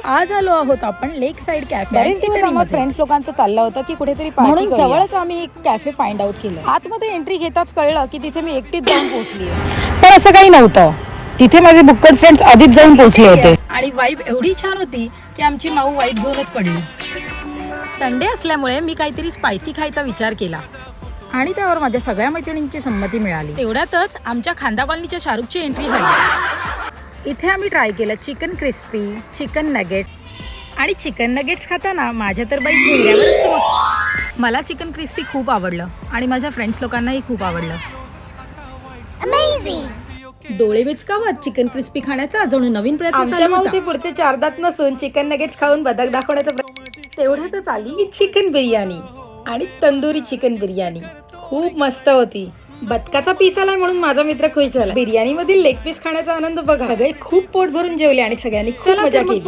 आज आलो आहोत आपण लेक साइड कॅफे फ्रेंड्स लोकांचं चाललं होतं की कुठेतरी म्हणून जवळच आम्ही एक कॅफे फाइंड आउट केलं. आतमध्ये एंट्री घेताच कळलं की तिथे मी एकटीच जाऊन पोहोचली. पण असं काही नव्हतं, तिथे माझे बुक्कड फ्रेंड्स आधीच जाऊन पोहोचले होते. आणि वाईब एवढी छान होती की आमची माऊ वाईब घेऊनच पडली. संडे असल्यामुळे मी काहीतरी स्पायसी खायचा विचार केला आणि त्यावर माझ्या सगळ्या मैत्रिणींची संमती मिळाली. तेवढ्यातच आमच्या खांदा कॉलनीच्या शाहरुखची एंट्री झाली. इथे आम्ही ट्राय केलं चिकन क्रिस्पी, चिकन नगेट आणि चिकन नगेट्स खाताना माझ्या तर बाई चेहऱ्यावरच चमक. मला चिकन क्रिस्पी खूप आवडलं आणि माझ्या फ्रेंड्स लोकांनाही खूप आवडलं. डोळे मिचकावत चिकन क्रिस्पी खाण्याचा जणू नवीन प्रयत्न आमच्या माऊचे पुढचे 4 दात नसून चिकन नगेट्स खाऊन बदक दाखवण्याचा तेवढ्यातच आली चिकन बिर्याणी आणि तंदुरी चिकन बिर्याणी खूप मस्त होती. बदकाचा पीस आलाय म्हणून माझा मित्र खुश झाला. बिर्याणी मधील लेग पीस खाण्याचा आनंद बघा. सगळे खूप पोट भरून जेवले आणि सगळ्यांनी खूप मजा केली.